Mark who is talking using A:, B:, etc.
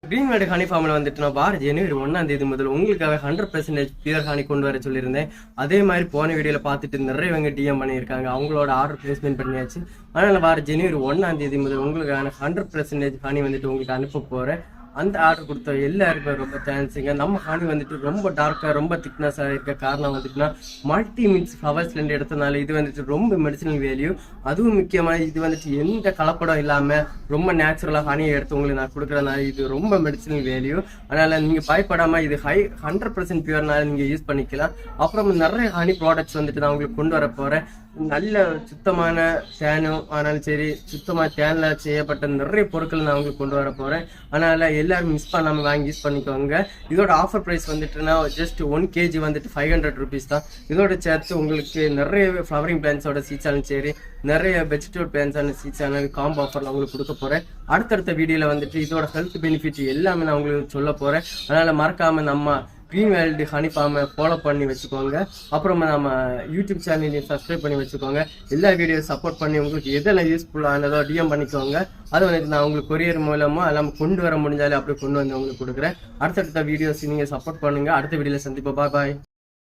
A: கிரீன்வேர்டு honey ஃபார்மில் வந்துட்டு நான் ஜனவரி 1 முதல் உங்களுக்காக 100% பியூர் ஹனி கொண்டு வர சொல்லியிருந்தேன். அதே மாதிரி போன வீடியோவில் பார்த்துட்டு நிறையவங்க டிஎம் பண்ணியிருக்காங்க. அவங்களோட ஆர்டர் பிளேஸ்மெண்ட் பண்ணியாச்சு. அதனால் ஜனவரி 1 முதல் உங்களுக்கான 100% ஹனி வந்துட்டு உங்களுக்கு அனுப்ப போகிறேன். அந்த ஆர்டர் கொடுத்த எல்லாருக்கும் ரொம்ப தேங்க்ஸுங்க. நம்ம ஹனி வந்துட்டு ரொம்ப டார்க்காக ரொம்ப திக்னஸாக இருக்க காரணம் வந்துட்டுனா மல்டி மிக்ஸ் ஃப்ளவர்ஸ்லேருந்து எடுத்தனால இது வந்துட்டு ரொம்ப மெடிசினல் வேல்யூ. அதுவும் முக்கியமாக இது வந்துட்டு எந்த கலப்படம் இல்லாமல் ரொம்ப நேச்சுரலாக ஹனியை எடுத்து உங்களுக்கு நான் கொடுக்குறதுனால இது ரொம்ப மெடிசினல் வேல்யூ. அதனால் நீங்கள் பயப்படாமல் இது 100% பியூர்னால நீங்கள் யூஸ் பண்ணிக்கலாம். அப்புறம் நிறைய ஹனி ப்ராடக்ட்ஸ் வந்துட்டு நான் உங்களுக்கு கொண்டு வர போகிறேன். நல்ல சுத்தமான தேனும் ஆனாலும் சரி, சுத்தமாக தேனில் செய்யப்பட்ட நிறைய பொருட்கள் நான் உங்களுக்கு கொண்டு வர போகிறேன். அதனால் எல்லாரும் மிஸ் பண்ணாமல் வாங்கி யூஸ் பண்ணிக்கோங்க. இதோட ஆஃபர் ப்ரைஸ் வந்துட்டுனா ஜஸ்ட் 1 kg வந்துட்டு 500 rupees தான். இதோட சேர்த்து உங்களுக்கு நிறைய ஃப்ளவரிங் பிளான்ஸோட சீட்ஸாலும் சரி, நிறைய வெஜிடபிள் பிளான்ஸான சீட்ஸான காம்போ ஆஃபரில் உங்களுக்கு கொடுக்க போகிறேன். அடுத்தடுத்த வீடியோவில் வந்துட்டு இதோட ஹெல்த் பெனிஃபிட் எல்லாமே நான் உங்களுக்கு சொல்ல போகிறேன். அதனால் மறக்காமல் நம்ம கிரீன்வேர்டு ஹனி ஃபார்மை ஃபாலோ பண்ணி வச்சுக்கோங்க. அப்புறமா நம்ம யூடியூப் சேனலையும் சப்ஸ்கிரைப் பண்ணி வச்சுக்கோங்க. எல்லா வீடியோ சப்போர்ட் பண்ணி உங்களுக்கு எதெல்லாம் யூஸ்ஃபுல்லானதோ டிஎம் பண்ணிக்கோங்க. அது வந்துட்டு நான் உங்களுக்கு கொரியர் மூலமாக எல்லாம் கொண்டு வர முடிஞ்சாலே அப்படியே கொண்டு வந்து உங்களுக்கு கொடுக்குறேன். அடுத்தடுத்த வீடியோஸ் நீங்கள் சப்போர்ட் பண்ணுங்கள். அடுத்த வீடியோவில் சந்திப்போம். பாய்.